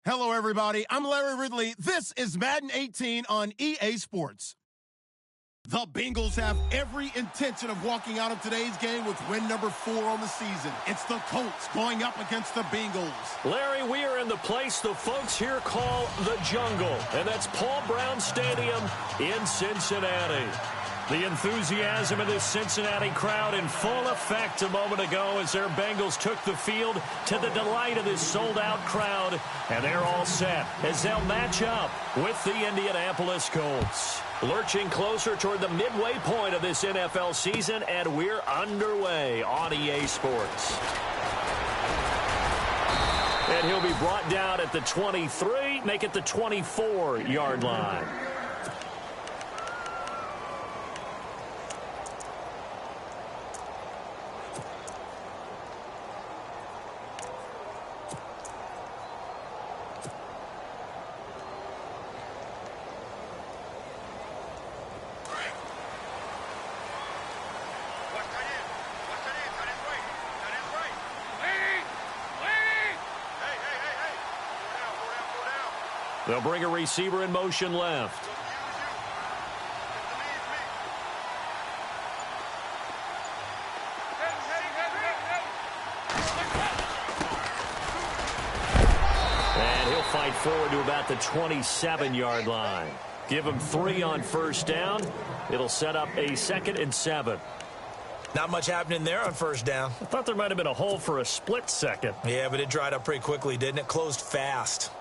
Hello, everybody. I'm Larry Ridley. This is Madden 18 on EA Sports. The Bengals have every intention of walking out of today's game with win number 4 on the season. It's the Colts going up against the Bengals. Larry, we are in the place the folks here call the Jungle, and that's Paul Brown Stadium in Cincinnati. The enthusiasm of this Cincinnati crowd in full effect a moment ago as their Bengals took the field to the delight of this sold-out crowd. And they're all set as they'll match up with the Indianapolis Colts. Lurching closer toward the midway point of this NFL season, and we're underway on EA Sports. And he'll be brought down at the 23, make it the 24-yard line. They'll bring a receiver in motion left. And he'll fight forward to about the 27-yard line. Give him 3 on first down. It'll set up a 2nd and 7. Not much happening there on first down. I thought there might have been a hole for a split second. Yeah, but it dried up pretty quickly, didn't it? Closed fast.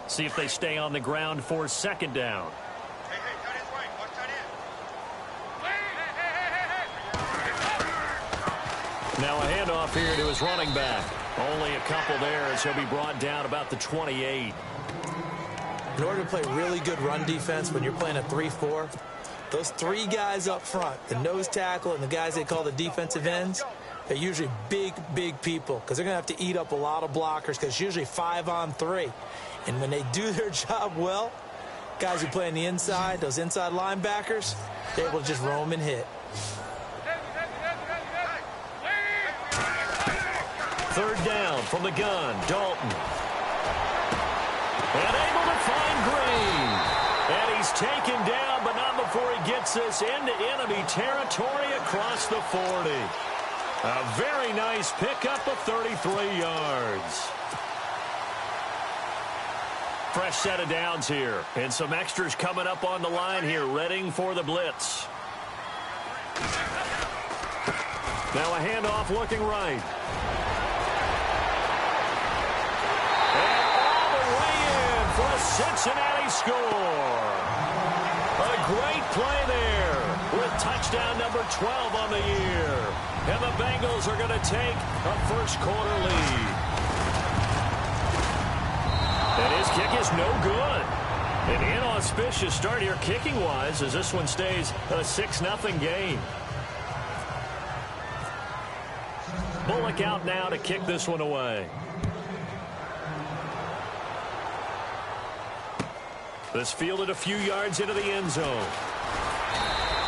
See if they stay on the ground for 2nd down. Hey, tight end's right. Watch tight end. Now a handoff here to his running back. Only a couple there as he'll be brought down about the 28. In order to play really good run defense when you're playing a 3-4, those 3 guys up front, the nose tackle and the guys they call the defensive ends, they're usually big people because they're going to have to eat up a lot of blockers because it's usually 5 on 3. And when they do their job well, guys who play on the inside, those inside linebackers, they're able to just roam and hit. 3rd down from the gun, Dalton. And able to find Green. And he's taken down, but not before he gets this into enemy territory across the 40. A very nice pickup of 33 yards. Fresh set of downs here. And some extras coming up on the line here, readying for the blitz. Now a handoff looking right. And all the way in for a Cincinnati score. A great play there with touchdown number 12 on the year. And the Bengals are going to take a first-quarter lead. And his kick is no good. An inauspicious start here kicking-wise as this one stays a 6-0 game. Bullock out now to kick this one away. This fielded a few yards into the end zone.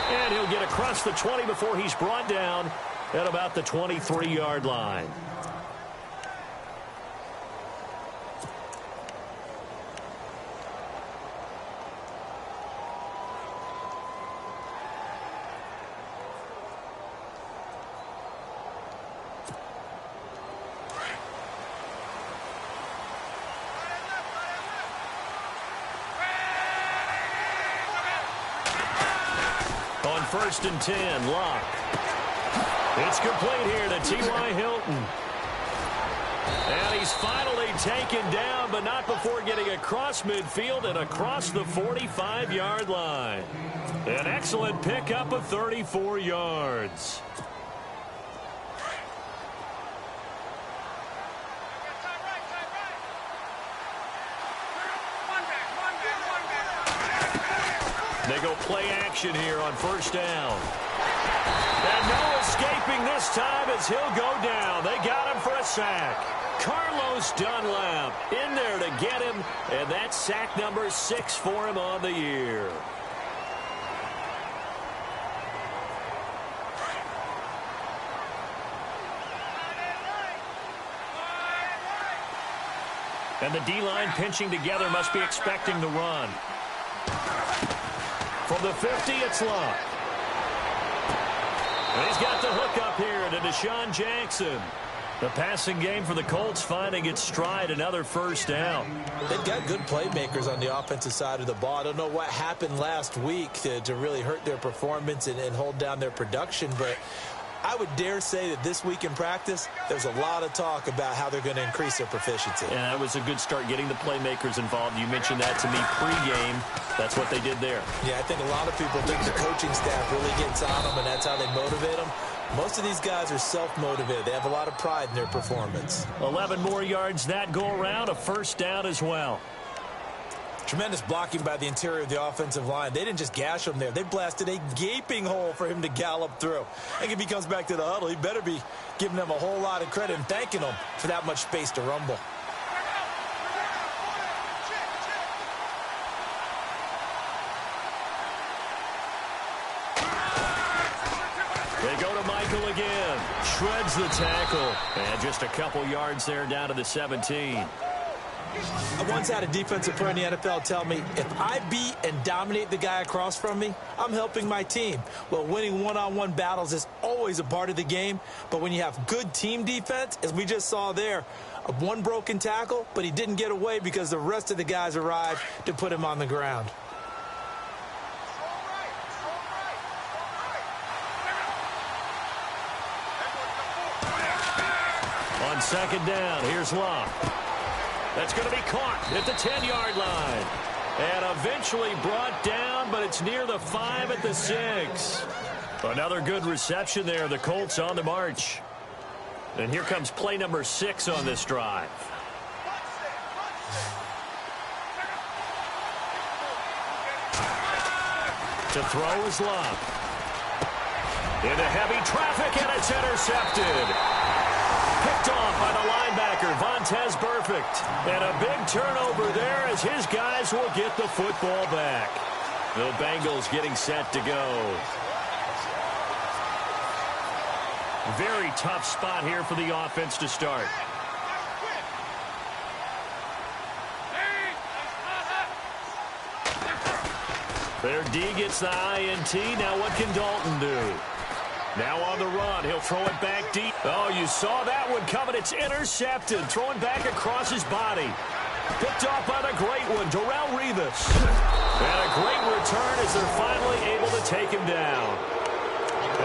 And he'll get across the 20 before he's brought down at about the 23-yard line. On 1st and 10, Locke. It's complete here to T.Y. Hilton. And he's finally taken down, but not before getting across midfield and across the 45-yard line. An excellent pickup of 34 yards. They go play action here on 1st down. And no escaping this time as he'll go down. They got him for a sack. Carlos Dunlap in there to get him, and that's sack number 6 for him on the year. And the D-line pinching together must be expecting the run. From the 50, it's Love. And he's got the hook up here to Deshaun Jackson. The passing game for the Colts finding its stride, another first down. They've got good playmakers on the offensive side of the ball. I don't know what happened last week to really hurt their performance and hold down their production, but I would dare say that this week in practice, there's a lot of talk about how they're going to increase their proficiency. And that was a good start, getting the playmakers involved. You mentioned that to me pregame. That's what they did there. Yeah, I think a lot of people think the coaching staff really gets on them, and that's how they motivate them. Most of these guys are self-motivated. They have a lot of pride in their performance. 11 more yards that go around, a first down as well. Tremendous blocking by the interior of the offensive line. They didn't just gash him there. They blasted a gaping hole for him to gallop through. I think if he comes back to the huddle, he better be giving them a whole lot of credit and thanking them for that much space to rumble. They go to Michael again. Shreds the tackle. And just a couple yards there down to the 17. I once had a defensive player in the NFL tell me, if I beat and dominate the guy across from me, I'm helping my team. Well, winning one-on-one battles is always a part of the game, but when you have good team defense, as we just saw there, one broken tackle, but he didn't get away because the rest of the guys arrived to put him on the ground. On second down, here's Love. That's going to be caught at the 10-yard line. And eventually brought down, but it's near the 5 at the 6. Another good reception there. The Colts on the march. And here comes play number 6 on this drive. To throw is Love. Into heavy traffic, and it's intercepted. Picked off by the linebacker, Vontaze Burfict. And a big turnover there as his guys will get the football back. The Bengals getting set to go. Very tough spot here for the offense to start. Their D gets the INT. Now what can Dalton do? Now on the run, he'll throw it back deep. Oh, you saw that one coming. It's intercepted. Throwing back across his body. Picked off by the great one, Darrelle Revis. And a great return as they're finally able to take him down.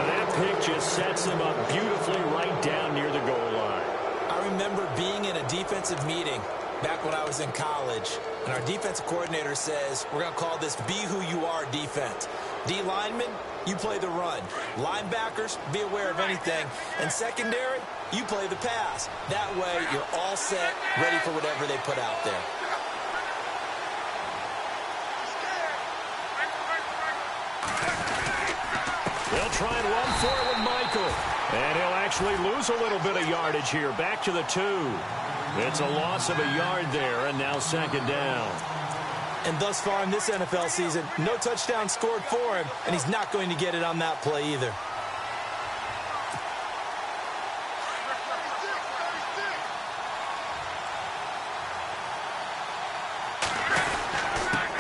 And that pick just sets him up beautifully right down near the goal line. I remember being in a defensive meeting back when I was in college, and our defensive coordinator says, we're going to call this Be Who You Are defense. D linemen, you play the run. Linebackers, be aware of anything. And secondary, you play the pass. That way, you're all set, ready for whatever they put out there. They'll try and run for it with Michael. And he'll actually lose a little bit of yardage here. Back to the 2. It's a loss of a yard there, and now second down. And thus far in this NFL season, no touchdown scored for him, and he's not going to get it on that play either.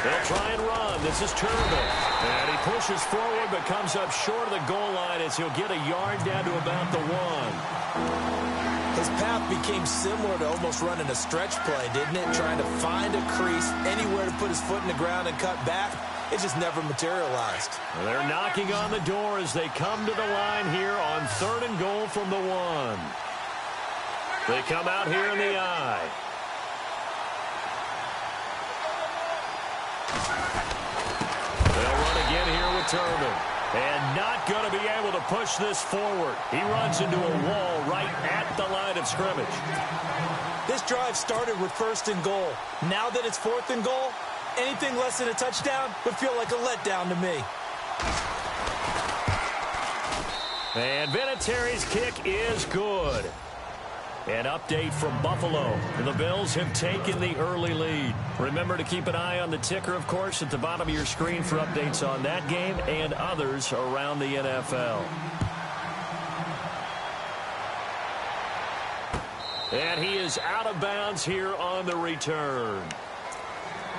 They'll try and run. This is Turner. And he pushes forward but comes up short of the goal line as he'll get a yard down to about the 1. His path became similar to almost running a stretch play, didn't it? Trying to find a crease, anywhere to put his foot in the ground and cut back. It just never materialized. They're knocking on the door as they come to the line here on 3rd and goal from the 1. They come out here in the I. They'll run again here with Turbin. And not going to be able to push this forward. He runs into a wall right at the line of scrimmage. This drive started with 1st and goal. Now that it's 4th and goal, anything less than a touchdown would feel like a letdown to me. And Vinatieri's kick is good. An update from Buffalo. The Bills have taken the early lead. Remember to keep an eye on the ticker, of course, at the bottom of your screen for updates on that game and others around the NFL. And he is out of bounds here on the return.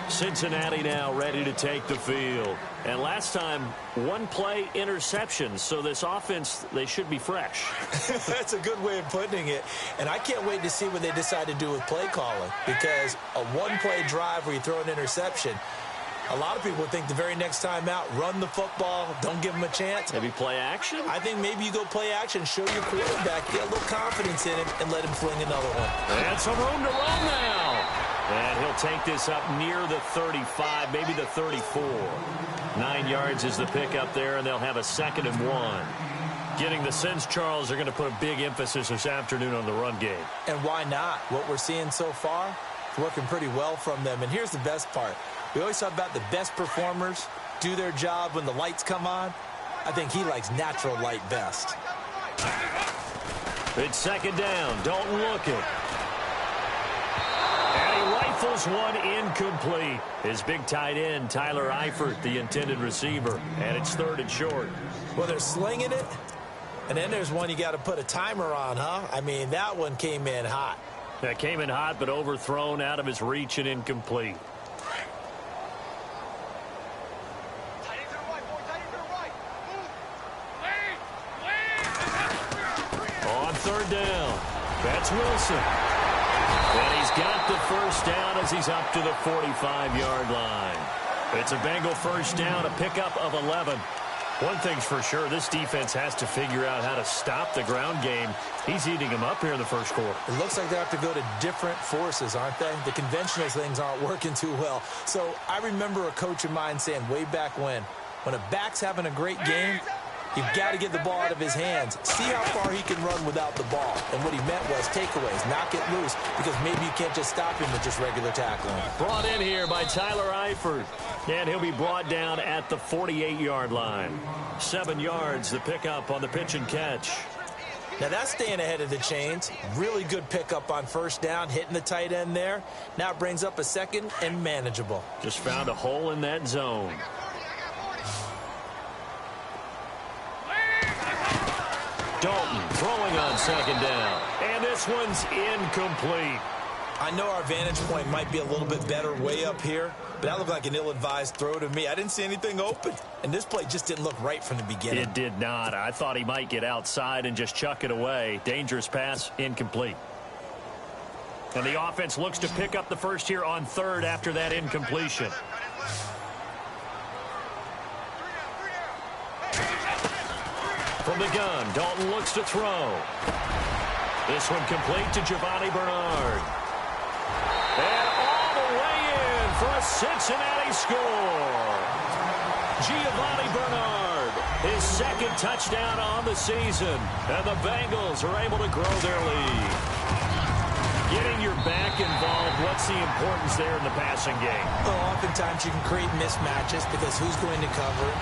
Cincinnati now ready to take the field. And last time, one play interception. So this offense, they should be fresh. That's a good way of putting it. And I can't wait to see what they decide to do with play calling. Because a one-play drive where you throw an interception, a lot of people think the very next time out, run the football, don't give them a chance. Maybe play action? I think maybe you go play action, show your quarterback, get a little confidence in him, and let him fling another one. And some room to run now. And he'll take this up near the 35, maybe the 34. 9 yards is the pickup there, and they'll have a 2nd and 1. Getting the sense, Charles, are going to put a big emphasis this afternoon on the run game. And why not? What we're seeing so far is working pretty well from them. And here's the best part. We always talk about the best performers do their job when the lights come on. I think he likes natural light best. It's 2nd down. Dalton looking. And he rifles one incomplete. His big tight end, Tyler Eifert, the intended receiver. And it's 3rd and short. Well, they're slinging it. And then there's one you got to put a timer on, huh? I mean, that one came in hot. That came in hot, but overthrown out of his reach and incomplete. On 3rd down, that's Wilson. And he's got the first down as he's up to the 45-yard line. It's a Bengal first down, a pickup of 11. One thing's for sure, this defense has to figure out how to stop the ground game. He's eating them up here in the first quarter. It looks like they have to go to different forces, aren't they? The conventional things aren't working too well. So I remember a coach of mine saying way back when a back's having a great game, you've got to get the ball out of his hands. See how far he can run without the ball. And what he meant was takeaways, knock it loose, because maybe you can't just stop him with just regular tackling. Brought in here by Tyler Eifert. And he'll be brought down at the 48-yard line. 7 yards, the pickup on the pitch and catch. Now that's staying ahead of the chains. Really good pickup on first down, hitting the tight end there. Now it brings up a 2nd and manageable. Just found a hole in that zone. Dalton throwing on 2nd down. And this one's incomplete. I know our vantage point might be a little bit better way up here, but that looked like an ill-advised throw to me. I didn't see anything open, and this play just didn't look right from the beginning. It did not. I thought he might get outside and just chuck it away. Dangerous pass, incomplete. And the offense looks to pick up the first here on 3rd after that incompletion. From the gun, Dalton looks to throw. This one complete to Giovanni Bernard. And all the way in for a Cincinnati score. Giovanni Bernard, his 2nd touchdown on the season. And the Bengals are able to grow their lead. Getting your back involved, what's the importance there in the passing game? Well, oftentimes you can create mismatches because who's going to cover it?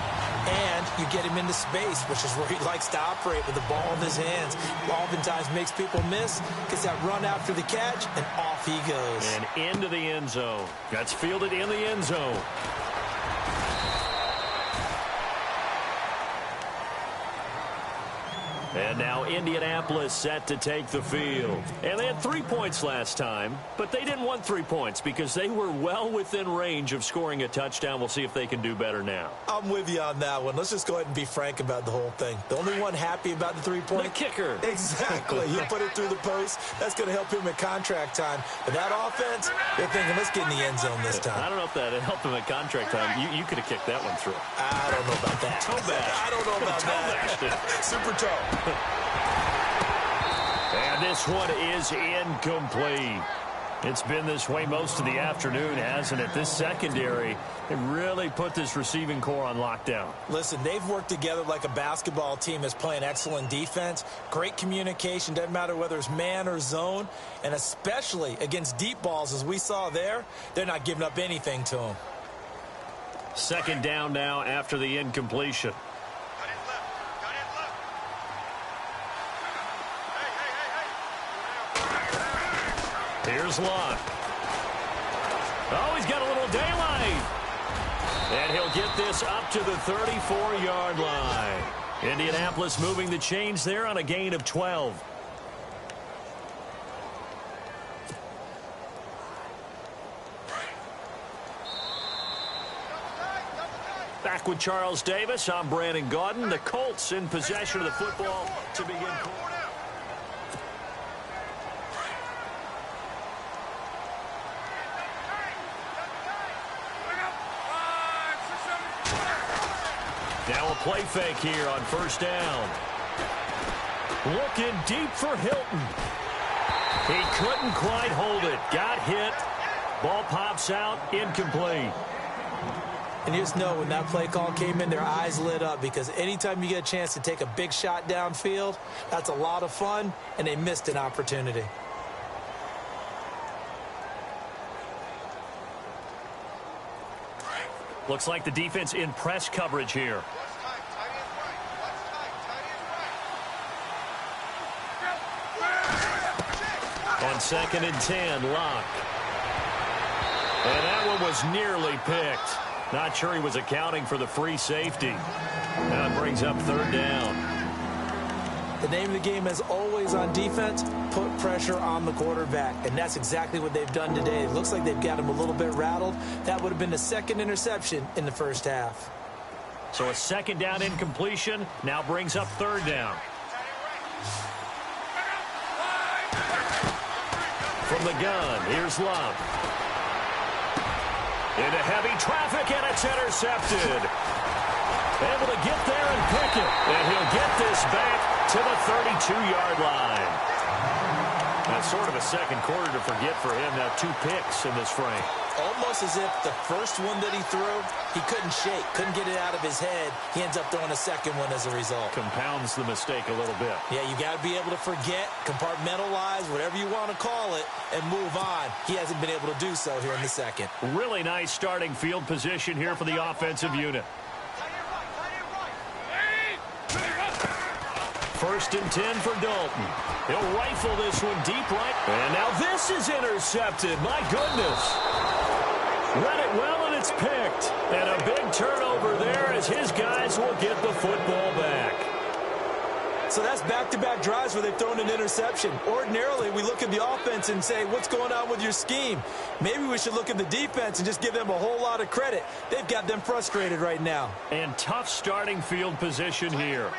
And you get him into space, which is where he likes to operate with the ball in his hands. Oftentimes makes people miss, gets that run after the catch, and off he goes. And into the end zone. That's fielded in the end zone. And now Indianapolis set to take the field. And they had 3 points last time, but they didn't want 3 points because they were well within range of scoring a touchdown. We'll see if they can do better now. I'm with you on that one. Let's just go ahead and be frank about the whole thing. The only one happy about the 3-point? The kicker. Exactly. He put it through the post. That's going to help him at contract time. But that offense, they're thinking, let's get in the end zone this time. I don't know if that helped him at contract time. You could have kicked that one through. I don't know about that. Toe bash. I don't know about that. Super toe. And this one is incomplete. It's been this way most of the afternoon, hasn't it? This secondary, they really put this receiving core on lockdown. Listen, they've worked together like a basketball team that's playing excellent defense. Great communication, doesn't matter whether it's man or zone. And especially against deep balls, as we saw there, they're not giving up anything to them. 2nd down now after the incompletion. Here's Locke. Oh, he's got a little daylight. And he'll get this up to the 34-yard line. Indianapolis moving the chains there on a gain of 12. back with Charles Davis. I'm Brandon Gaudin. The Colts in possession of the football to begin. Now a play fake here on first down. Looking deep for Hilton. He couldn't quite hold it. Got hit. Ball pops out. Incomplete. And you just know when that play call came in, their eyes lit up, because anytime you get a chance to take a big shot downfield, that's a lot of fun, and they missed an opportunity. Looks like the defense in press coverage here. On 2nd and 10, Locke. And that one was nearly picked. Not sure he was accounting for the free safety. Now it brings up 3rd down. The name of the game is always on defense, put pressure on the quarterback. And that's exactly what they've done today. It looks like they've got him a little bit rattled. That would have been the 2nd interception in the first half. So a 2nd down incompletion now brings up 3rd down. From the gun, here's Love. Into heavy traffic, and it's intercepted. Able to get there and pick it. And he'll get this back to the 32-yard line. That's sort of a second quarter to forget for him. Now 2 picks in this frame. Almost as if the first one that he threw, he couldn't shake, couldn't get it out of his head. He ends up throwing a second one as a result. Compounds the mistake a little bit. Yeah, you got to be able to forget, compartmentalize, whatever you want to call it, and move on. He hasn't been able to do so here in the second. Really nice starting field position here for the offensive unit. 1st and 10 for Dalton. He'll rifle this one deep right. And now this is intercepted. My goodness. Read it well, and it's picked. And a big turnover there as his guys will get the football back. So that's back-to-back drives where they've thrown an interception. Ordinarily, we look at the offense and say, what's going on with your scheme? Maybe we should look at the defense and just give them a whole lot of credit. They've got them frustrated right now. And tough starting field position here.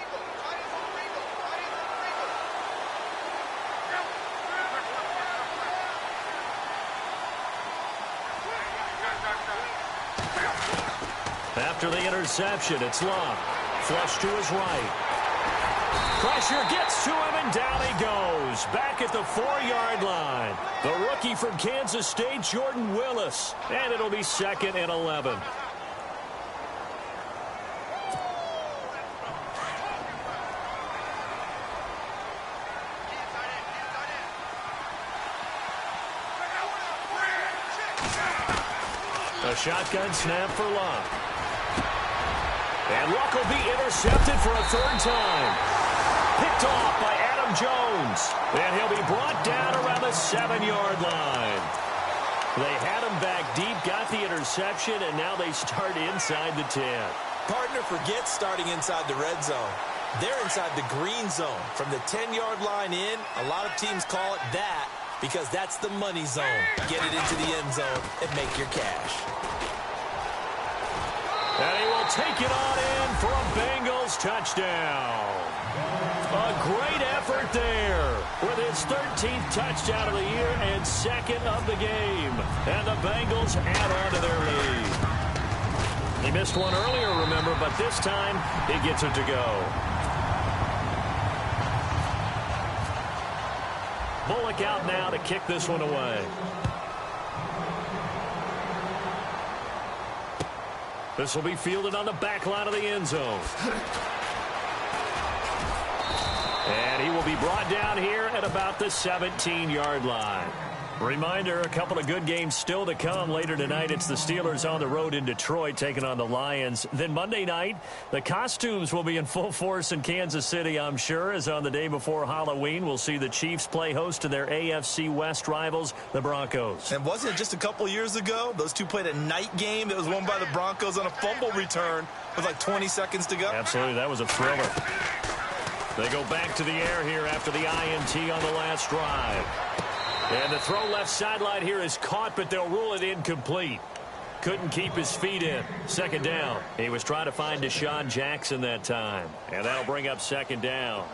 After the interception, it's Locke. Flush to his right. Pressure gets to him, and down he goes. Back at the 4-yard line. The rookie from Kansas State, Jordan Willis. And it'll be 2nd and 11. A shotgun snap for Locke. And Luck will be intercepted for a 3rd time. Picked off by Adam Jones. And he'll be brought down around the 7-yard line. They had him back deep, got the interception, and now they start inside the 10. Partner forgets starting inside the red zone. They're inside the green zone. From the 10-yard line in, a lot of teams call it that because that's the money zone. Get it into the end zone and make your cash. And he will take it on in for a Bengals touchdown. A great effort there with his 13th touchdown of the year and 2nd of the game. And the Bengals add on to their lead. He missed one earlier, remember, but this time he gets it to go. Bullock out now to kick this one away. This will be fielded on the back line of the end zone. And he will be brought down here at about the 17-yard line. Reminder, a couple of good games still to come. Later tonight, it's the Steelers on the road in Detroit taking on the Lions. Then Monday night, the costumes will be in full force in Kansas City, I'm sure, as on the day before Halloween, we'll see the Chiefs play host to their AFC West rivals, the Broncos. And wasn't it just a couple years ago, those two played a night game that was won by the Broncos on a fumble return with like 20 seconds to go? Absolutely, that was a thriller. They go back to the air here after the INT on the last drive. And the throw left sideline here is caught, but they'll rule it incomplete. couldn't keep his feet in. Second down. He was trying to find Deshaun Jackson that time. And that'll bring up second down.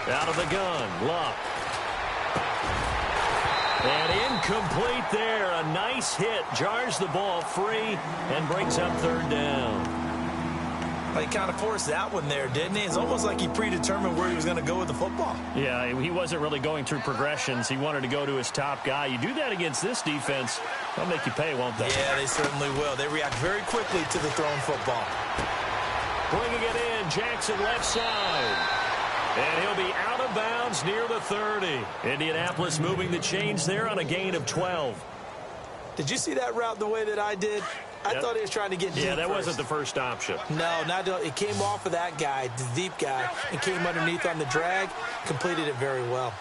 Out of the gun, Luck. And incomplete there. A nice hit. Jars the ball free and brings up third down. He kind of forced that one there, didn't he? It's almost like he predetermined where he was going to go with the football. Yeah, he wasn't really going through progressions. He wanted to go to his top guy. You do that against this defense, they'll make you pay, won't they? Yeah, they certainly will. They react very quickly to the thrown football. Bringing it in, Jackson left side. And he'll be out of bounds near the 30. Indianapolis moving the chains there on a gain of 12. Did you see that route the way that I did? I thought he was trying to get deep. Yeah, that first. wasn't the first option. No, it came off of that guy, the deep guy, and came underneath on the drag, completed it very well.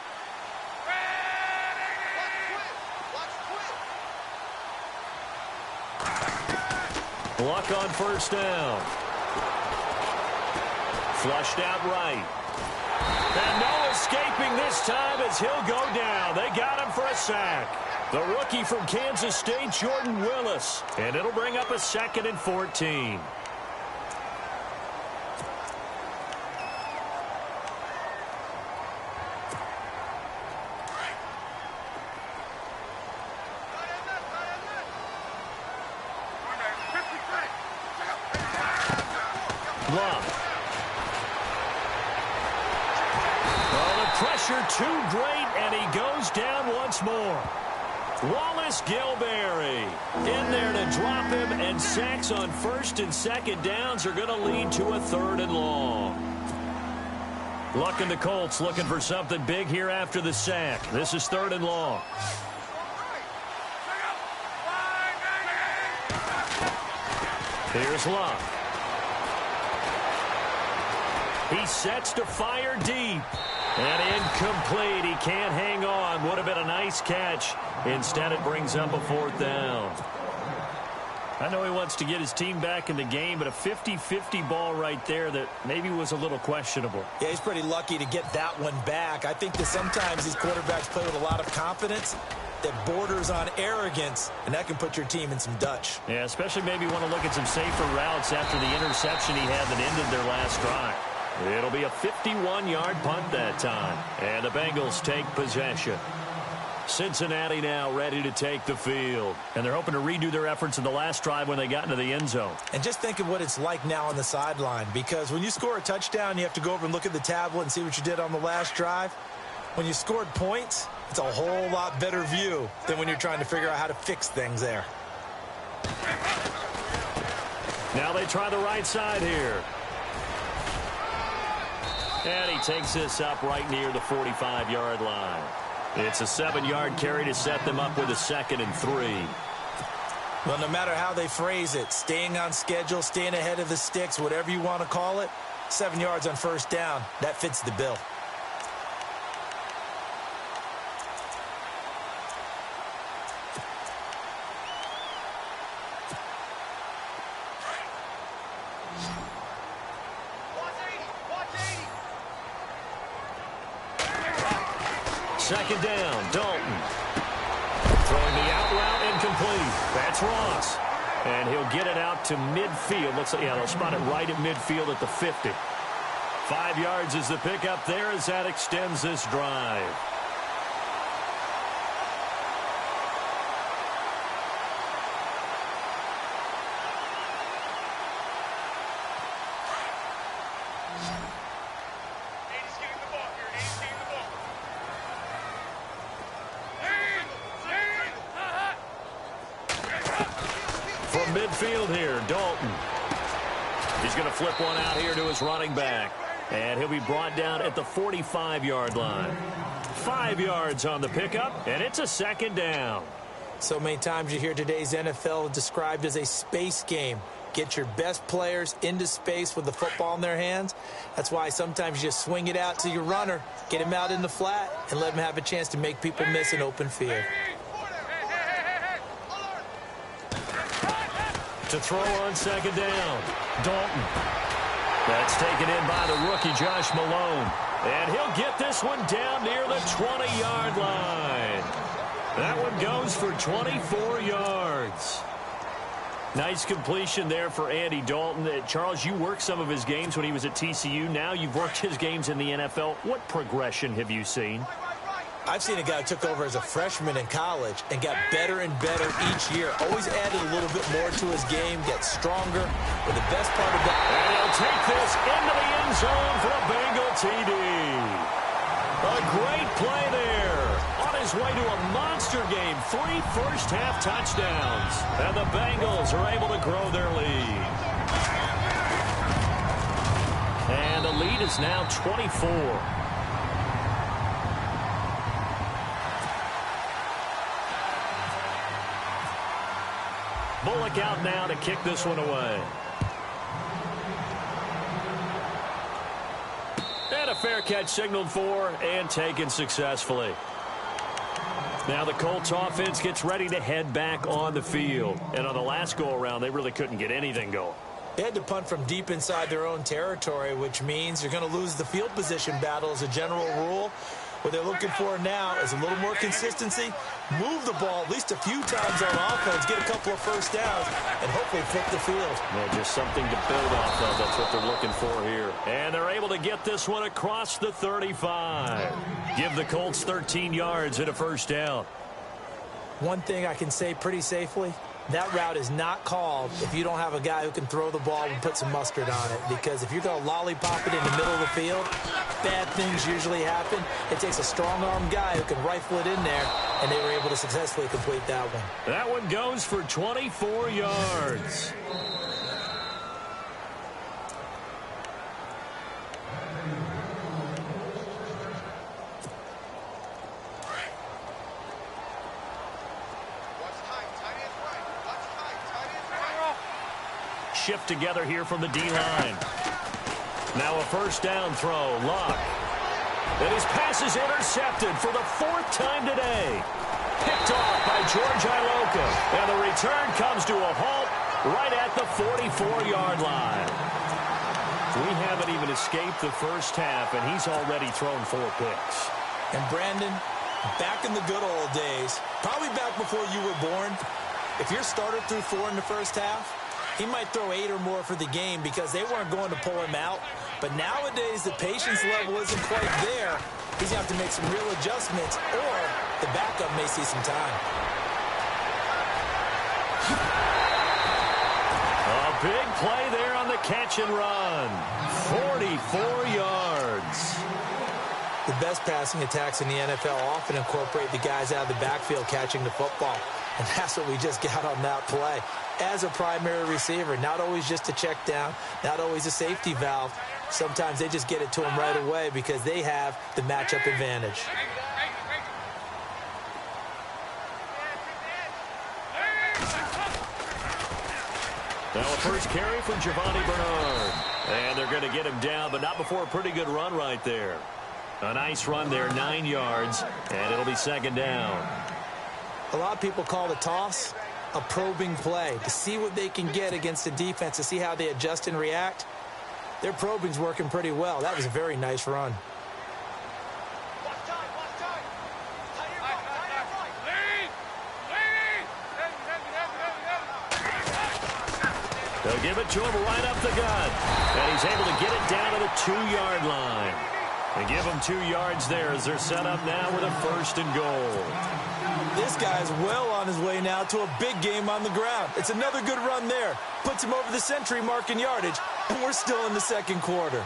Luck on first down. Flushed out right. And no escaping this time as he'll go down. They got him for a sack. The rookie from Kansas State, Jordan Willis. And it'll bring up a 2nd and 14. Love. Pressure too great, and he goes down once more. Wallace Gilberry in there to drop him, and sacks on first and second downs are going to lead to a 3rd and long. Luck and the Colts looking for something big here after the sack. This is 3rd and long. Here's Luck. He sets to fire deep. And incomplete. He can't hang on. Would have been a nice catch. Instead, it brings up a 4th down. I know he wants to get his team back in the game, but a 50-50 ball right there that maybe was a little questionable. Yeah, he's pretty lucky to get that one back. I think that sometimes these quarterbacks play with a lot of confidence that borders on arrogance, and that can put your team in some Dutch. Yeah, especially maybe want to look at some safer routes after the interception he had that ended their last drive. It'll be a 51-yard punt that time. And the Bengals take possession. Cincinnati now ready to take the field. And they're hoping to redo their efforts in the last drive when they got into the end zone. And just think of what it's like now on the sideline. Because when you score a touchdown, you have to go over and look at the tablet and see what you did on the last drive. When you scored points, it's a whole lot better view than when you're trying to figure out how to fix things there. Now they try the right side here. And he takes this up right near the 45-yard line. It's a 7-yard carry to set them up with a 2nd and 3. Well, no matter how they phrase it, staying on schedule, staying ahead of the sticks, whatever you want to call it, 7 yards on first down, that fits the bill. Second down, Dalton. Throwing the out route incomplete. That's Ross. And he'll get it out to midfield. Looks like, yeah, they'll spot it right at midfield at the 50. 5 yards is the pickup there as that extends this drive. Midfield here, Dalton. He's going to flip one out here to his running back. And he'll be brought down at the 45-yard line. 5 yards on the pickup, and it's a 2nd down. So many times you hear today's NFL described as a space game. Get your best players into space with the football in their hands. That's why sometimes you just swing it out to your runner, get him out in the flat, and let him have a chance to make people miss an open field. To throw on 2nd down, Dalton. That's taken in by the rookie, Josh Malone. And he'll get this one down near the 20-yard line. That one goes for 24 yards. Nice completion there for Andy Dalton. Charles, you worked some of his games when he was at TCU. Now you've worked his games in the NFL. What progression have you seen? I've seen a guy who took over as a freshman in college and got better and better each year. Always added a little bit more to his game, gets stronger. But the best part of that... And he'll take this into the end zone for a Bengal TD. A great play there. On his way to a monster game. 3 first-half touchdowns. And the Bengals are able to grow their lead. And the lead is now 24. Bullock out now to kick this one away. And a fair catch signaled for and taken successfully. Now the Colts offense gets ready to head back on the field. And on the last go-around, they really couldn't get anything going. They had to punt from deep inside their own territory, which means you're going to lose the field position battle as a general rule. What they're looking for now is a little more consistency, move the ball at least a few times on offense, get a couple of first downs, and hopefully flip the field. Yeah, just something to build off of. That's what they're looking for here. And they're able to get this one across the 35. Give the Colts 13 yards and a first down. One thing I can say pretty safely, that route is not called if you don't have a guy who can throw the ball and put some mustard on it. Because if you're going to lollipop it in the middle of the field, bad things usually happen. It takes a strong-arm guy who can rifle it in there, and they were able to successfully complete that one. That one goes for 24 yards. Shift together here from the D-line. Now a first down throw. Luck. And his pass is intercepted for the 4th time today. Picked off by George Iloka. And the return comes to a halt right at the 44-yard line. We haven't even escaped the first half, and he's already thrown 4 picks. And Brandon, back in the good old days, probably back before you were born, if your starter threw 4 in the first half, he might throw 8 or more for the game because they weren't going to pull him out. But nowadays, the patience level isn't quite there. He's going to have to make some real adjustments, or the backup may see some time. A big play there on the catch and run. 44 yards. The best passing attacks in the NFL often incorporate the guys out of the backfield catching the football. And that's what we just got on that play. As a primary receiver, not always just a check down, not always a safety valve. Sometimes they just get it to them right away because they have the matchup advantage. Now a first carry for Giovanni Bernard. And they're going to get him down, but not before a pretty good run right there. A nice run there, 9 yards, and it'll be 2nd down. A lot of people call the toss a probing play to see what they can get against the defense, to see how they adjust and react. Their probing's working pretty well. That was a very nice run. They'll give it to him right up the gut. And he's able to get it down to the 2-yard line. They give him 2 yards there as they're set up now with a 1st and goal. This guy's well on his way now to a big game on the ground. It's another good run there. Puts him over the century mark in yardage, and we're still in the 2nd quarter.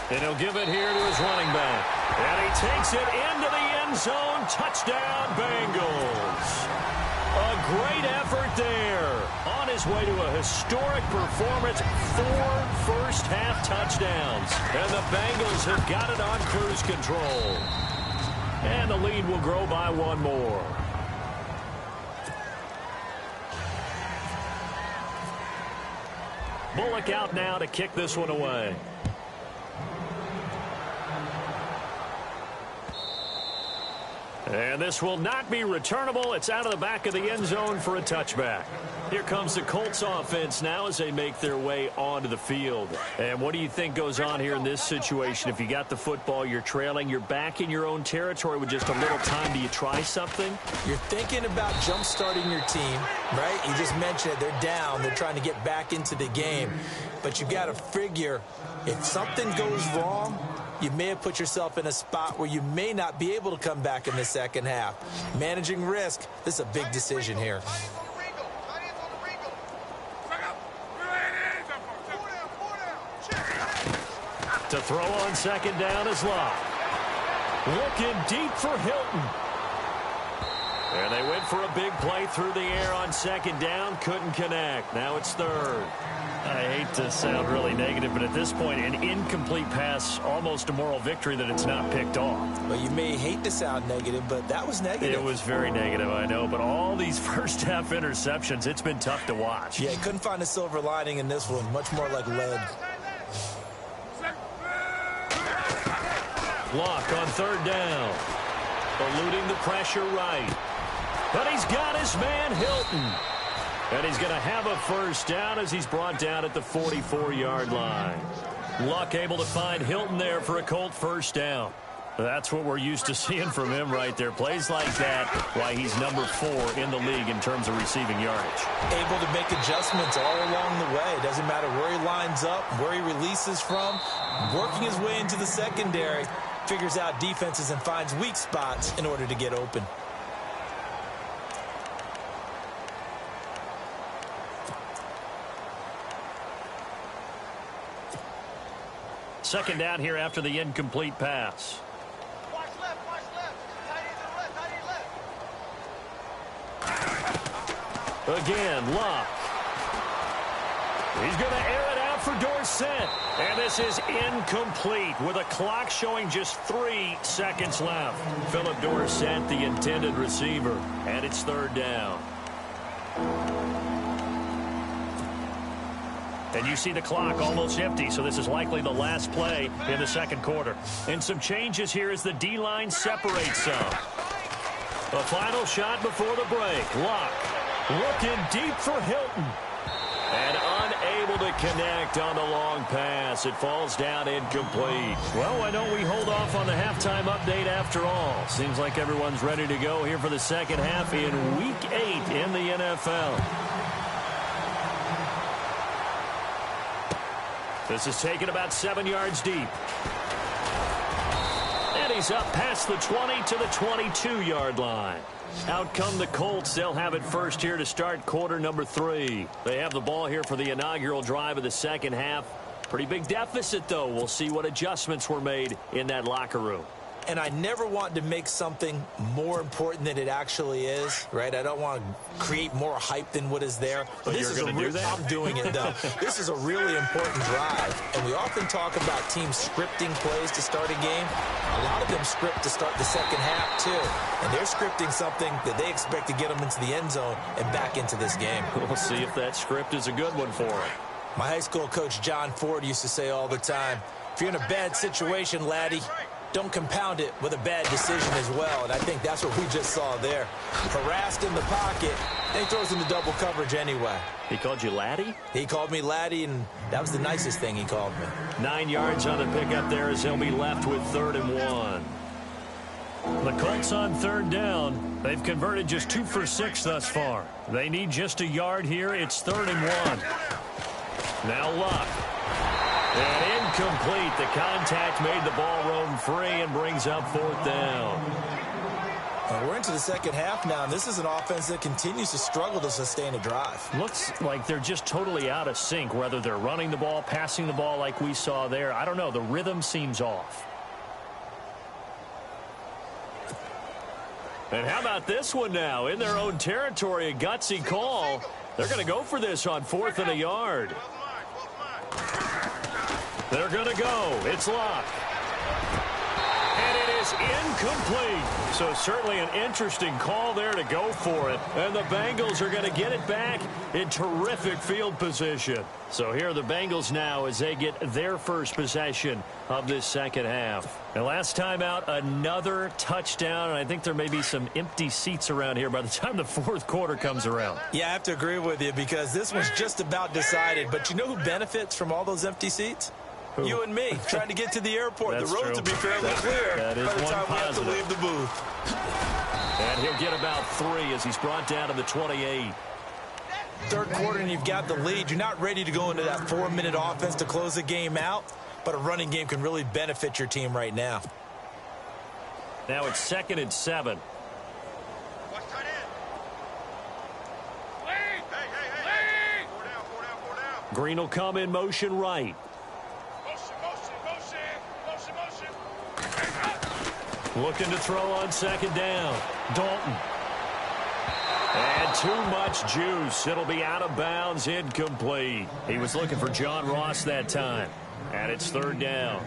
And he'll give it here to his running back. And he takes it into the end zone. Touchdown, Bengals. A great effort there. On his way to a historic performance, 4 first-half touchdowns. And the Bengals have got it on cruise control. And the lead will grow by 1 more. Bullock out now to kick this one away. And this will not be returnable. It's out of the back of the end zone for a touchback. Here comes the Colts offense now as they make their way onto the field. And what do you think goes on here in this situation? If you got the football, you're trailing, you're back in your own territory with just a little time. Do you try something? You're thinking about jump-starting your team, right? You just mentioned it. They're down. They're trying to get back into the game. But you got to figure if something goes wrong, you may have put yourself in a spot where you may not be able to come back in the second half. Managing risk, this is a big decision here. To throw on second down is Locke. Looking deep for Hilton. And they went for a big play through the air on second down. Couldn't connect. Now it's third. I hate to sound really negative, but at this point, an incomplete pass, almost a moral victory that it's not picked off. Well, you may hate to sound negative, but that was negative. It was very negative, I know, but all these first-half interceptions, it's been tough to watch. Yeah, couldn't find a silver lining in this one. Much more like lead. Locke on third down. Eluding the pressure right. But he's got his man, Hilton. And he's going to have a first down as he's brought down at the 44-yard line. Luck able to find Hilton there for a Colt first down. That's what we're used to seeing from him right there. Plays like that, why he's number 4 in the league in terms of receiving yardage. Able to make adjustments all along the way. It doesn't matter where he lines up, where he releases from. Working his way into the secondary, figures out defenses and finds weak spots in order to get open. Second down here after the incomplete pass. Watch left, watch left. Tight end to the left, tight end left. Again, Locke. He's going to air it out for Dorsett. And this is incomplete with a clock showing just 3 seconds left. Philip Dorsett, the intended receiver. And it's third down. And you see the clock almost empty, so this is likely the last play in the second quarter. And some changes here as the D-line separates some. A final shot before the break. Locke looking deep for Hilton. And unable to connect on the long pass. It falls down incomplete. Well, why don't we hold off on the halftime update after all? Seems like everyone's ready to go here for the second half in Week 8 in the NFL. This is taken about 7 yards deep. And he's up past the 20 to the 22-yard line. Out come the Colts. They'll have it first here to start quarter number 3. They have the ball here for the inaugural drive of the second half. Pretty big deficit, though. We'll see what adjustments were made in that locker room. And I never want to make something more important than it actually is, right? I don't want to create more hype than what is there. But you're going to do that? I'm doing it, though. This is a really important drive. And we often talk about teams scripting plays to start a game. A lot of them script to start the second half, too. And they're scripting something that they expect to get them into the end zone and back into this game. We'll see if that script is a good one for them. My high school coach, John Ford, used to say all the time, if you're in a bad situation, laddie, don't compound it with a bad decision as well. And I think that's what we just saw there. Harassed in the pocket, and he throws into double coverage anyway. He called you laddie? He called me laddie, and that was the nicest thing he called me. 9 yards on the pickup there as he'll be left with 3rd and 1. The Colts on third down. They've converted just 2 for 6 thus far. They need just a yard here. It's 3rd and 1. Now Luck. And incomplete. The contact made the ball roam free and brings up 4th down. We're into the second half now, and this is an offense that continues to struggle to sustain a drive. Looks like they're just totally out of sync, whether they're running the ball, passing the ball like we saw there. I don't know. The rhythm seems off. And how about this one now? In their own territory, a gutsy call. They're going to go for this on 4th and a yard. They're going to go. It's Locke. And it is incomplete. So certainly an interesting call there to go for it. And the Bengals are going to get it back in terrific field position. So here are the Bengals now as they get their first possession of this second half. And last time out, another touchdown. And I think there may be some empty seats around here by the time the fourth quarter comes around. Yeah, I have to agree with you because this one's just about decided. But you know who benefits from all those empty seats? Who? You and me, trying to get to the airport. The roads will be fairly clear by the time we have to leave the booth. And he'll get about 3 as he's brought down to the 28. Third quarter and you've got the lead. You're not ready to go into that 4-minute offense to close the game out, but a running game can really benefit your team right now. Now it's 2nd and 7. Watch tight end. Hey. 4 down. Green will come in motion right. Looking to throw on 2nd down. Dalton. And too much juice. It'll be out of bounds, incomplete. He was looking for John Ross that time. And it's 3rd down.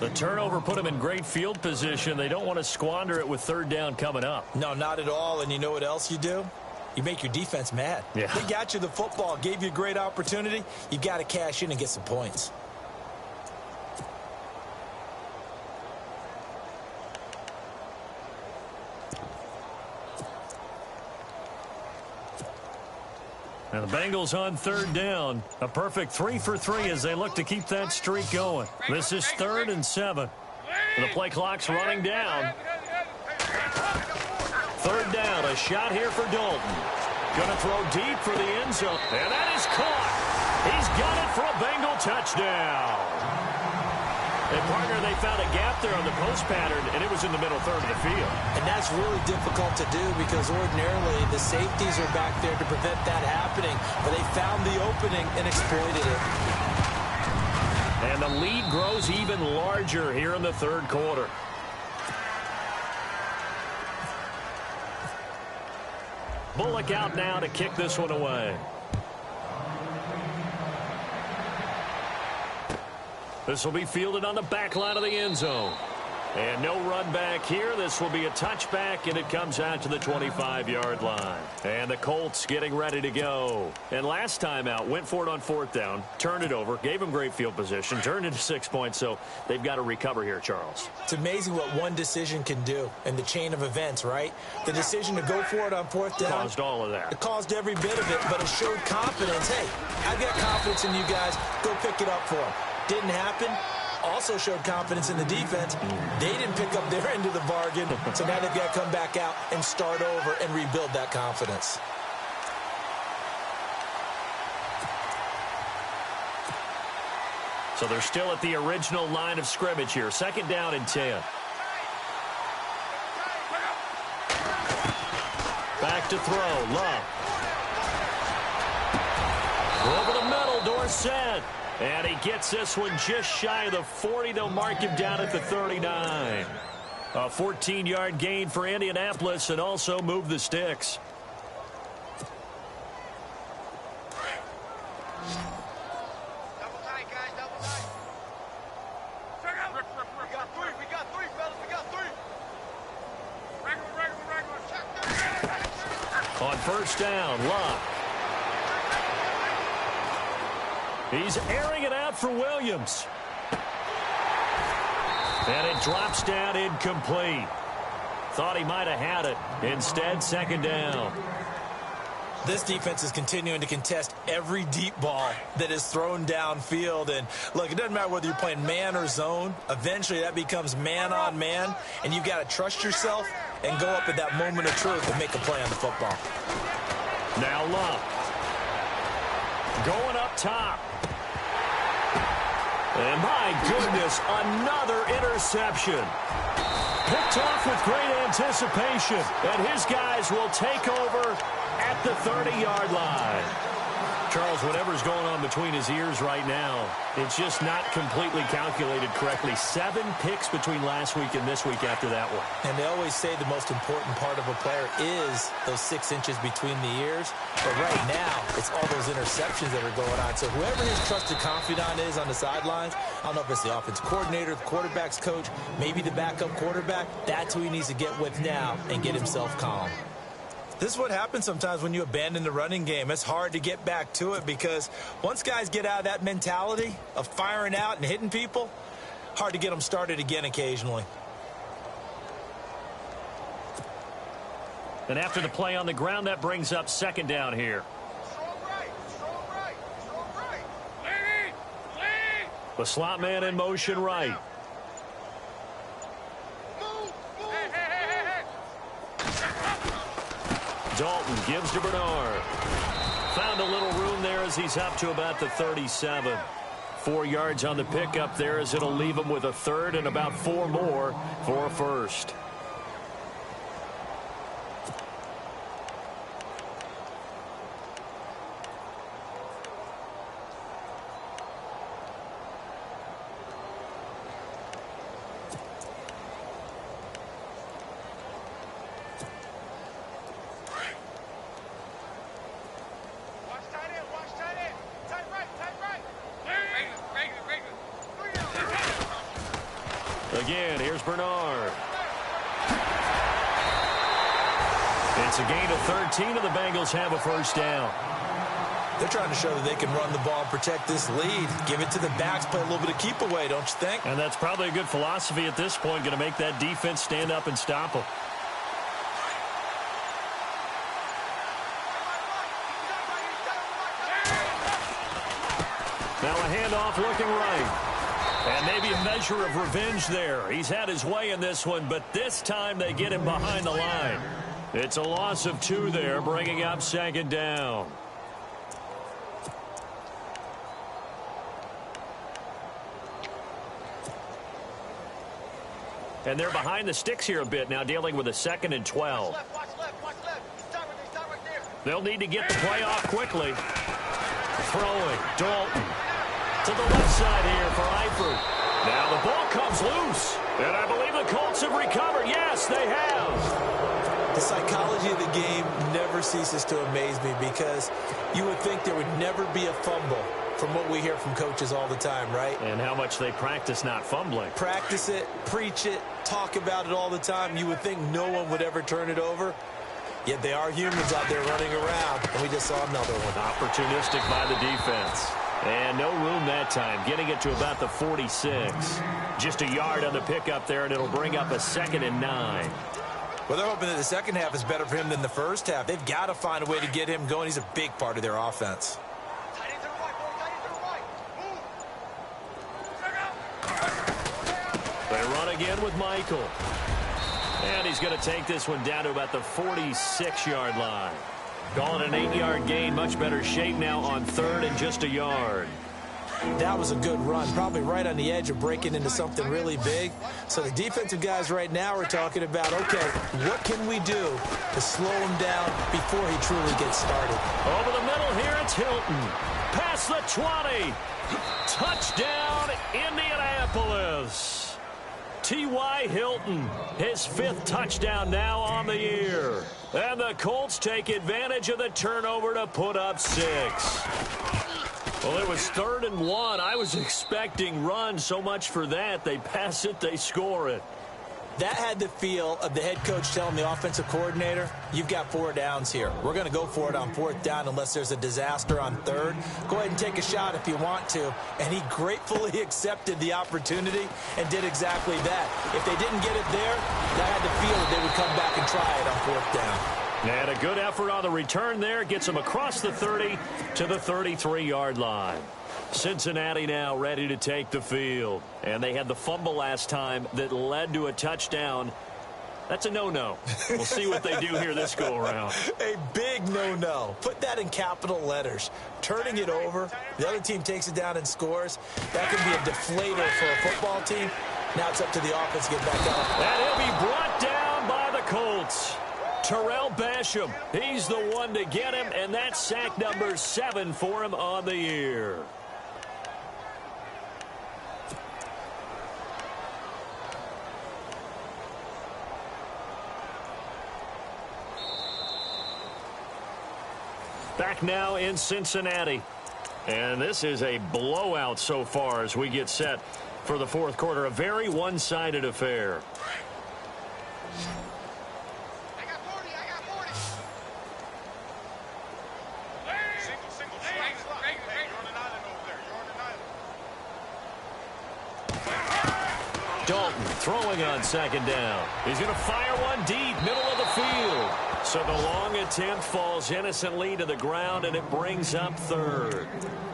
The turnover put him in great field position. They don't want to squander it with 3rd down coming up. No, not at all. And you know what else you do? You make your defense mad. Yeah. They got you the football, gave you a great opportunity. You got to cash in and get some points. And the Bengals on 3rd down. A perfect 3 for 3 as they look to keep that streak going. This is 3rd and 7. The play clock's running down. 3rd down, a shot here for Dalton. Going to throw deep for the end zone. And that is caught. He's got it for a Bengal touchdown. And, partner, they found a gap there on the post pattern, and it was in the middle third of the field. And that's really difficult to do because ordinarily the safeties are back there to prevent that happening. But they found the opening and exploited it. And the lead grows even larger here in the 3rd quarter. Bullock out now to kick this one away. This will be fielded on the back line of the end zone. And no run back here. This will be a touchback, and it comes out to the 25-yard line. And the Colts getting ready to go. And last time out, went for it on 4th down, turned it over, gave them great field position, turned into 6 points, so they've got to recover here, Charles. It's amazing what one decision can do in the chain of events, right? The decision to go for it on 4th down. Caused all of that. It caused every bit of it, but it showed confidence. Hey, I've got confidence in you guys. Go pick it up for them. Didn't happen. Also showed confidence in the defense. They didn't pick up their end of the bargain, so now they've got to come back out and start over and rebuild that confidence. So they're still at the original line of scrimmage here. 2nd down and 10. Back to throw. Love. Over the middle, Dorsett. And he gets this one just shy of the 40. They'll mark him down at the 39. A 14-yard gain for Indianapolis and also move the sticks. Double tight, guys, double tight. We got three, fellas, we got three. Regular. On 1st down, Love. He's airing it out for Williams. And it drops down incomplete. Thought he might have had it. Instead, 2nd down. This defense is continuing to contest every deep ball that is thrown downfield. And, look, it doesn't matter whether you're playing man or zone. Eventually, that becomes man on man. And you've got to trust yourself and go up at that moment of truth and make a play on the football. Now Love. Going up top. And my goodness, another interception. Picked off with great anticipation. And his guys will take over at the 30-yard line. Charles, whatever's going on between his ears right now, it's just not completely calculated correctly. 7 picks between last week and this week after that one. And they always say the most important part of a player is those 6 inches between the ears. But right now, it's all those interceptions that are going on. So whoever his trusted confidant is on the sidelines, I don't know if it's the offensive coordinator, the quarterback's coach, maybe the backup quarterback, that's who he needs to get with now and get himself calm. This is what happens sometimes when you abandon the running game. It's hard to get back to it because once guys get out of that mentality of firing out and hitting people, hard to get them started again occasionally. And after the play on the ground, that brings up second down here. Strong right, strong right, strong right. Lead. The slot man in motion right. Move. Hey. Dalton gives to Bernard. Found a little room there as he's up to about the 37. 4 yards on the pickup there as it'll leave him with a third and about 4 more for a first. Again, here's Bernard. It's a gain of 13, and the Bengals have a first down. They're trying to show that they can run the ball and protect this lead. Give it to the backs, play a little bit of keep away, don't you think? And that's probably a good philosophy at this point, going to make that defense stand up and stop them. Now a handoff looking right. And maybe a measure of revenge there. He's had his way in this one, but this time they get him behind the line. It's a loss of 2 there, bringing up second down. And they're behind the sticks here a bit now, dealing with a 2nd and 12. Watch left. Stop right there. They'll need to get the play off quickly. Throwing, Dalton. To the left side here for Eifert. Now the ball comes loose. And I believe the Colts have recovered. Yes, they have. The psychology of the game never ceases to amaze me because you would think there would never be a fumble from what we hear from coaches all the time, right? And how much they practice not fumbling. Practice it, preach it, talk about it all the time. You would think no one would ever turn it over. Yet they are humans out there running around. And we just saw another one. Opportunistic by the defense. And no room that time, getting it to about the 46. Just a yard on the pickup there, and it'll bring up a 2nd and 9. Well, they're hoping that the second half is better for him than the first half. They've got to find a way to get him going. He's a big part of their offense. Tight end to the right, boy. Tight end to the right. Move. They run again with Michael. And he's going to take this one down to about the 46-yard line. Call it an 8-yard gain. Much better shape now on 3rd and just a yard. That was a good run, probably right on the edge of breaking into something really big. So the defensive guys right now are talking about, okay, what can we do to slow him down before he truly gets started? Over the middle here, it's Hilton. Past the 20. Touchdown, Indianapolis. T.Y. Hilton, his 5th touchdown now on the year. And the Colts take advantage of the turnover to put up 6. Well, it was 3rd and 1. I was expecting run, so much for that. They pass it, they score it. That had the feel of the head coach telling the offensive coordinator, you've got 4 downs here. We're going to go for it on 4th down unless there's a disaster on 3rd. Go ahead and take a shot if you want to. And he gratefully accepted the opportunity and did exactly that. If they didn't get it there, that had the feel that they would come back and try it on 4th down. And a good effort on the return there. Gets them across the 30 to the 33-yard line. Cincinnati now ready to take the field. And they had the fumble last time that led to a touchdown. That's a no-no. We'll see what they do here this go-around. A big no-no. Put that in capital letters. Turning it over, the other team takes it down and scores. That could be a deflator for a football team. Now it's up to the offense to get back up. And he'll be brought down by the Colts. Terrell Basham, he's the one to get him, and that's sack number 7 for him on the year. Back now in Cincinnati. And this is a blowout so far as we get set for the fourth quarter. A very one-sided affair. I got 40. Single. You're on an island over there. Dalton throwing on second down. He's going to fire one deep, middle of the field. So the long attempt falls innocently to the ground, and it brings up third.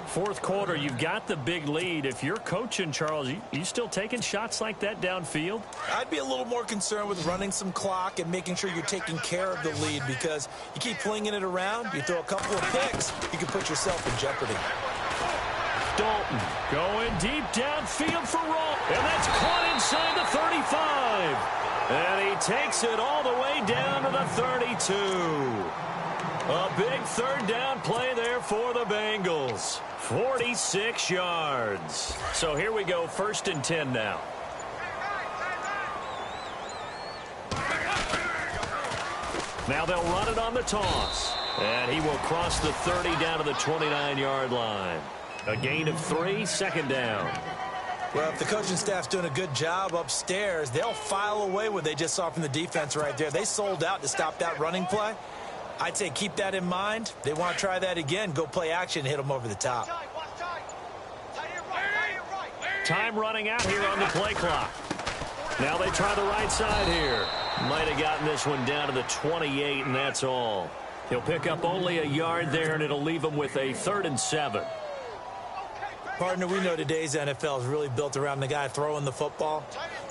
Fourth quarter, you've got the big lead. If you're coaching, Charles, you still taking shots like that downfield? I'd be a little more concerned with running some clock and making sure you're taking care of the lead, because you keep flinging it around, you throw a couple of picks, you can put yourself in jeopardy. Dalton going deep downfield for Roll, and that's caught inside the 35. And he takes it all the way down to the 32. A big third down play there for the Bengals. 46 yards. So here we go, 1st and 10 now. Now they'll run it on the toss. And he will cross the 30 down to the 29-yard line. A gain of 3, 2nd down. Well, if the coaching staff's doing a good job upstairs, they'll file away what they just saw from the defense right there. They sold out to stop that running play. I'd say keep that in mind. They want to try that again. Go play action, hit them over the top. Time running out here on the play clock. Now they try the right side here. Might have gotten this one down to the 28, and that's all. He'll pick up only a yard there, and it'll leave him with a 3rd and 7. Partner, we know today's NFL is really built around the guy throwing the football.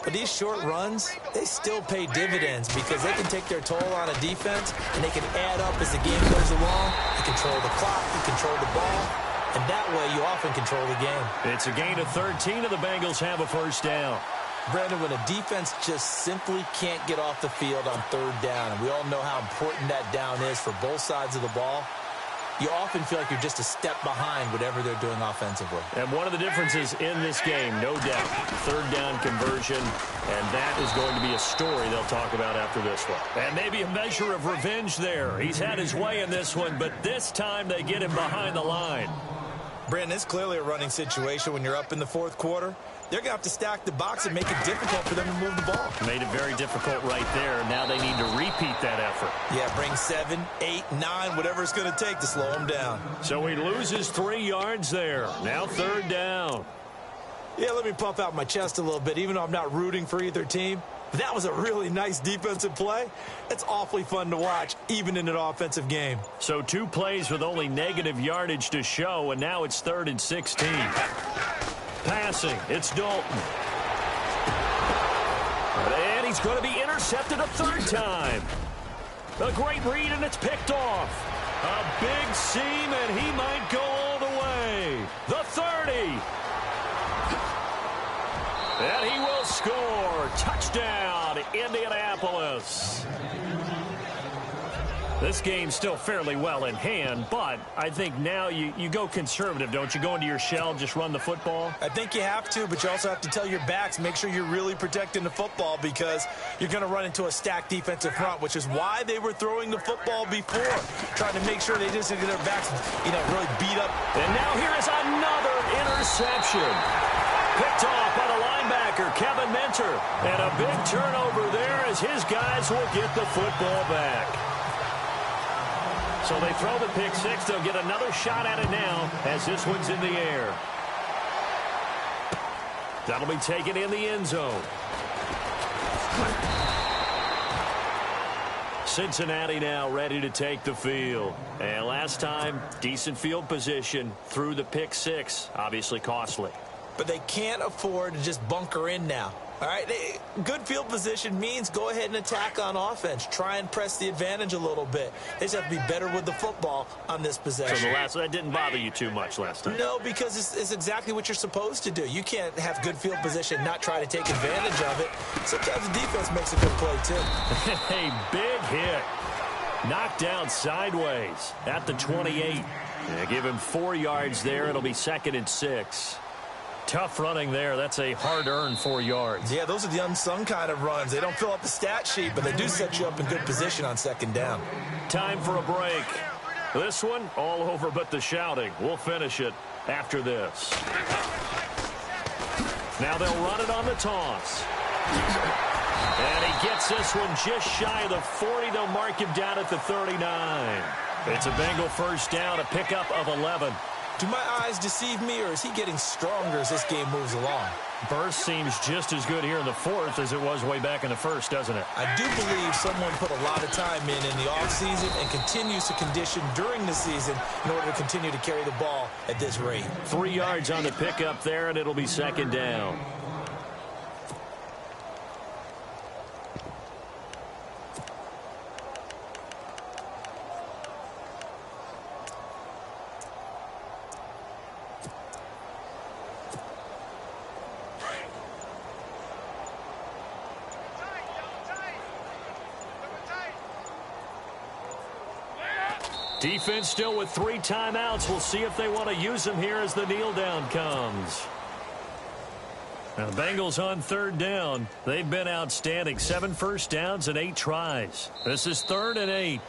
But these short runs, they still pay dividends because they can take their toll on a defense, and they can add up as the game goes along. You control the clock, you control the ball, and that way you often control the game. It's a gain of 13, and the Bengals have a 1st down. Brandon, when a defense just simply can't get off the field on 3rd down, and we all know how important that down is for both sides of the ball, you often feel like you're just a step behind whatever they're doing offensively. And one of the differences in this game, no doubt, 3rd down conversion, and that is going to be a story they'll talk about after this one. And maybe a measure of revenge there. He's had his way in this one, but this time they get him behind the line. Brandon, it's clearly a running situation when you're up in the 4th quarter. They're going to have to stack the box and make it difficult for them to move the ball. Made it very difficult right there. Now they need to repeat that effort. Yeah, bring 7, 8, 9, whatever it's going to take to slow them down. So he loses 3 yards there. Now 3rd down. Yeah, let me puff out my chest a little bit, even though I'm not rooting for either team. That was a really nice defensive play. It's awfully fun to watch, even in an offensive game. So 2 plays with only negative yardage to show, and now it's 3rd and 16. Passing, it's Dalton. And he's going to be intercepted a 3rd time. A great read, and it's picked off. A big seam, and he might go all the way. The 30. And he will score. Touchdown, Indianapolis. This game's still fairly well in hand, but I think now you go conservative, don't you? Go into your shell, just run the football? I think you have to, but you also have to tell your backs, make sure you're really protecting the football because you're going to run into a stacked defensive front, which is why they were throwing the football before, trying to make sure they just get their backs, really beat up. And now here is another interception. Picked off by the linebacker, Kevin Minter. And a big turnover there as his guys will get the football back. So they throw the pick 6. They'll get another shot at it now as this one's in the air. That'll be taken in the end zone. Cincinnati now ready to take the field. And last time, decent field position through the pick 6. Obviously costly. But they can't afford to just bunker in now. All right, good field position means go ahead and attack on offense. Try and press the advantage a little bit. They just have to be better with the football on this possession. So that didn't bother you too much last time? No, because it's exactly what you're supposed to do. You can't have good field position and not try to take advantage of it. Sometimes the defense makes a good play, too. A big hit. Knocked down sideways at the 28. Yeah, give him 4 yards there. It'll be 2nd and 6. Tough running there. That's a hard-earned 4 yards. Yeah, those are the unsung kind of runs. They don't fill up the stat sheet, but they do set you up in good position on 2nd down. Time for a break. This one, all over but the shouting. We'll finish it after this. Now they'll run it on the toss. And he gets this one just shy of the 40. They'll mark him down at the 39. It's a Bengal first down, a pickup of 11. Do my eyes deceive me, or is he getting stronger as this game moves along? Burst seems just as good here in the 4th as it was way back in the 1st, doesn't it? I do believe someone put a lot of time in the offseason and continues to condition during the season in order to continue to carry the ball at this rate. 3 yards on the pickup there, and it'll be 2nd down. Defense still with 3 timeouts. We'll see if they want to use them here as the kneel down comes. Now the Bengals on 3rd down. They've been outstanding. 7 first downs and 8 tries. This is 3rd and 8.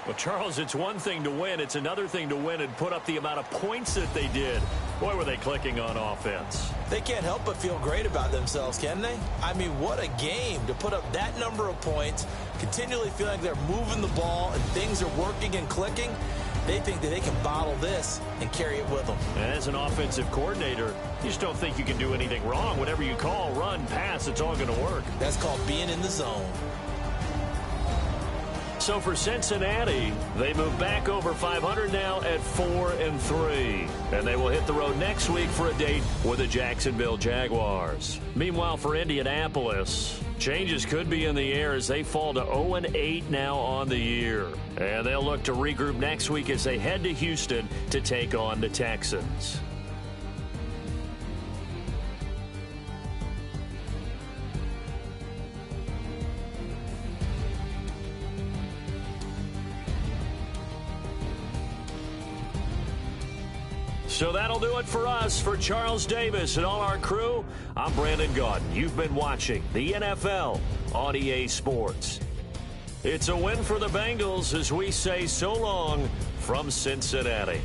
Well, Charles, it's one thing to win. It's another thing to win and put up the amount of points that they did. Boy, were they clicking on offense. They can't help but feel great about themselves, can they? I mean, what a game to put up that number of points, continually feeling like they're moving the ball and things are working and clicking. They think that they can bottle this and carry it with them. As an offensive coordinator, you just don't think you can do anything wrong. Whatever you call, run, pass, it's all going to work. That's called being in the zone. So for Cincinnati, they move back over 500 now at 4-3. And they will hit the road next week for a date with the Jacksonville Jaguars. Meanwhile, for Indianapolis, changes could be in the air as they fall to 0-8 now on the year. And they'll look to regroup next week as they head to Houston to take on the Texans. So that'll do it for us. For Charles Davis and all our crew, I'm Brandon Gaudin. You've been watching the NFL on EA Sports. It's a win for the Bengals as we say so long from Cincinnati.